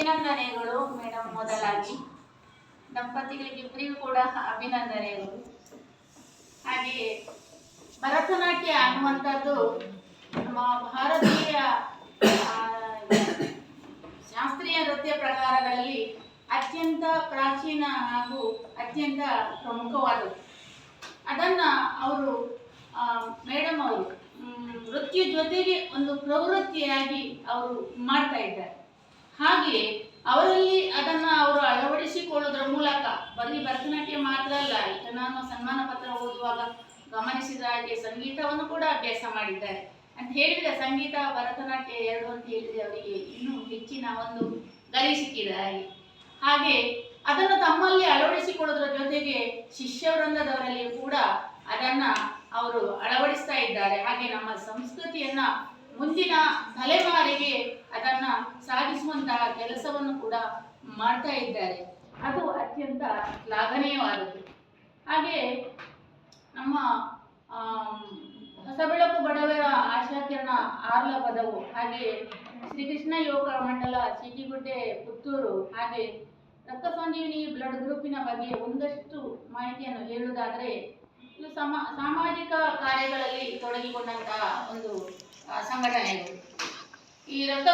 ಅಭಿನಂದನೆಗಳು ಮೇಡಮ್. ಮೊದಲಾಗಿ ದಂಪತಿಗಳಿಗಿಬ್ಬರಿಗೂ ಕೂಡ ಅಭಿನಂದನೆಗಳು. ಹಾಗೆಯೇ ಭರತನಾಟ್ಯ ಅನ್ನುವಂಥದ್ದು ನಮ್ಮ ಭಾರತೀಯ ಶಾಸ್ತ್ರೀಯ ನೃತ್ಯ ಪ್ರಕಾರಗಳಲ್ಲಿ ಅತ್ಯಂತ ಪ್ರಾಚೀನ ಹಾಗೂ ಅತ್ಯಂತ ಪ್ರಮುಖವಾದದ್ದು. ಅದನ್ನ ಅವರು ಮೇಡಮ್ ಅವರು ನೃತ್ಯ ಜೊತೆಗೆ ಒಂದು ಪ್ರವೃತ್ತಿಯಾಗಿ ಅವರು ಮಾಡ್ತಾ ಇದ್ದಾರೆ. ಹಾಗೆಯೇ ಅವರಲ್ಲಿ ಅದನ್ನು ಅವರು ಅಳವಡಿಸಿಕೊಳ್ಳೋದ್ರ ಮೂಲಕ ಬರೀ ಭರತನಾಟ್ಯ ಮಾತ್ರ ಅಲ್ಲ, ಈಗ ನಾನು ಸನ್ಮಾನ ಪತ್ರ ಓದುವಾಗ ಗಮನಿಸಿದ ಹಾಗೆ ಸಂಗೀತವನ್ನು ಕೂಡ ಅಭ್ಯಾಸ ಮಾಡಿದ್ದಾರೆ ಅಂತ ಹೇಳಿದ್ರೆ, ಸಂಗೀತ ಭರತನಾಟ್ಯ ಎರಡು ಅಂತ ಹೇಳಿದ್ರೆ ಅವರಿಗೆ ಇನ್ನೂ ಹೆಚ್ಚಿನ ಒಂದು ಗರಿ ಸಿಕ್ಕಿದೆ. ಹಾಗೆ ಅದನ್ನು ತಮ್ಮಲ್ಲಿ ಅಳವಡಿಸಿಕೊಳ್ಳೋದ್ರ ಜೊತೆಗೆ ಶಿಷ್ಯ ವೃಂದದವರಲ್ಲಿ ಕೂಡ ಅದನ್ನ ಅವರು ಅಳವಡಿಸ್ತಾ ಇದ್ದಾರೆ. ಹಾಗೆ ನಮ್ಮ ಸಂಸ್ಕೃತಿಯನ್ನ ಮುಂದಿನ ತಲೆಮಾರಿಗೆ ಅದನ್ನ ಸಾಗಿಸುವಂತಹ ಕೆಲಸವನ್ನು ಕೂಡ ಮಾಡ್ತಾ ಇದ್ದಾರೆ. ಅದು ಅತ್ಯಂತ ಶ್ಲಾಘನೀಯವಾದದ್ದು. ಹಾಗೆ ನಮ್ಮ ಹೊಸಬೆಳಕು ಬಡವರ ಆಶಾಕಿರಣ ಆರ್ಲ ಪದವು, ಹಾಗೆ ಶ್ರೀಕೃಷ್ಣ ಯೋಗ ಮಂಡಲ ಸಿಟಿಗುಡ್ಡೆ ಪುತ್ತೂರು, ಹಾಗೆ ರಕ್ತ ಸಂಜೀವಿನಿ ಬ್ಲಡ್ ಗ್ರೂಪಿನ ಬಗ್ಗೆ ಒಂದಷ್ಟು ಮಾಹಿತಿಯನ್ನು ಹೇಳುವುದಾದರೆ, ಇದು ಸಾಮಾಜಿಕ ಕಾರ್ಯಗಳಲ್ಲಿ ತೊಡಗಿಕೊಂಡಂತಹ ಒಂದು ಸಂಘಟನೆಗಳು. ಈ ರಕ್ತ